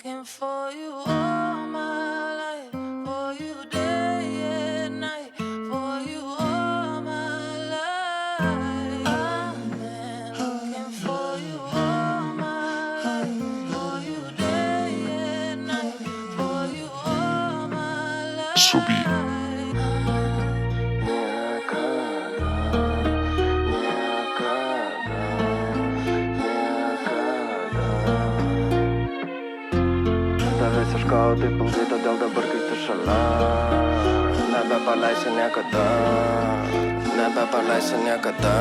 looking for you all my life, for you day and night, for you all my life. I've been looking for you all my life, for you day and night, for you all my life. Tavęs ieškojau taip ilgai, todėl dabar kai tu šalia nebepaleisiu niekada, nebepaleisiu niekada.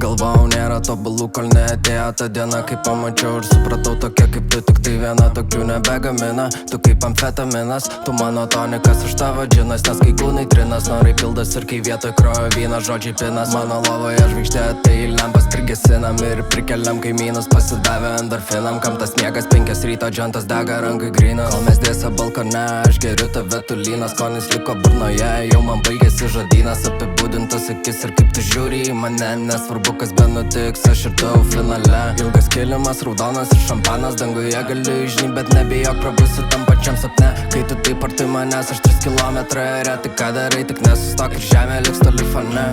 Galvojau nėra tobulų, kol neatėjo ta diena, kai pamačiau ir supratau tokia kaip tu, tik tai viena tokių nebegamina. Tu kaip amfetaminas, tu mano tonikas, aš tavo džinas, nes kai kūnai trinas, norai pildas ir kai vietoj krojo vynas, žodžiai pinas. Mano lovoje žvaigždė, tai lempas prigesinam ir prikeliam kaimynus, pasidavę endorfinam. Kam tas miegas 5 ryto, džantas dega, rankai grynas. Kol mes dėse balkone, aš geriu tave tulynas, skonis liko burnoje, jau man baigėsi žodynas, apibūdintas akis ir kaip tu žiūri į mane, nesvarbu kas benutiks, aš ir tu finale. Ilgas kilimas, raudonas ir šampanas, danguje gali žinai, bet nebijok, prabusi tam pačiam sapne. Kai tu taip arti manęs, aš 3 kilometrai ore, tai ką darai, tik nesustok ir žemė liks toli fone.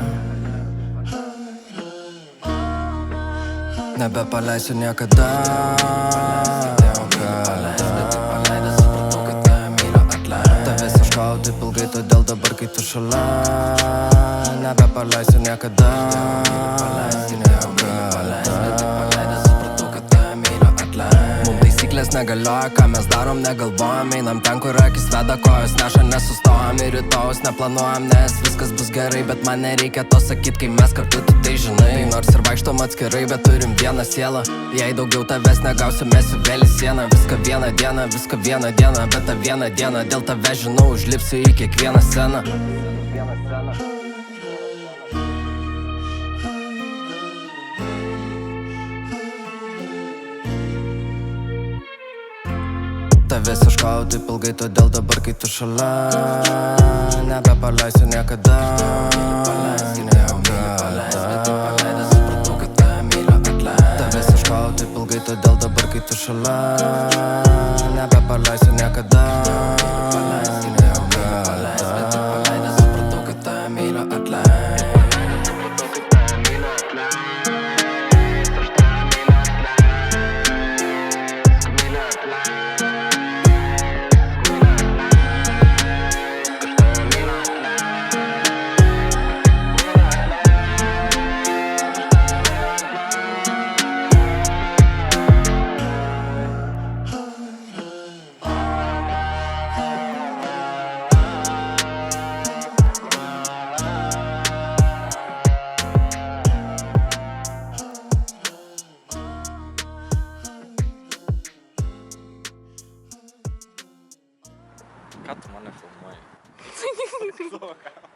Nebepaleisiu niekada, tavęs ieškojau taip ilgai, todėl dabar kai tu šalia nebepaleisiu niekada. Mum taisyklės negalioja, ką mes darom negalvojam, einam ten, kur akis veda, kojos neša, nesustojam ir rytojus neplanuojam, nes viskas bus gerai, bet man nereikia to sakyt, kai mes kartu tu tai žinai. Nors ir vaikštom atskirai, bet turim vieną sielą, jei daugiau tavęs negausiu, mesiu vėl į sieną. Viską vieną dieną, bet tą vieną dieną dėl tave žinau, užlipsiu į kiekvieną sceną. Tavęs ieškojau taip ilgai, todėl dabar kai tu šalia nebepaleisiu niekada. Tavęs ieškojau taip ilgai, todėl dabar kai tu šalia nebepaleisiu niekada. Ką tu mane filmuoji? Savo ką?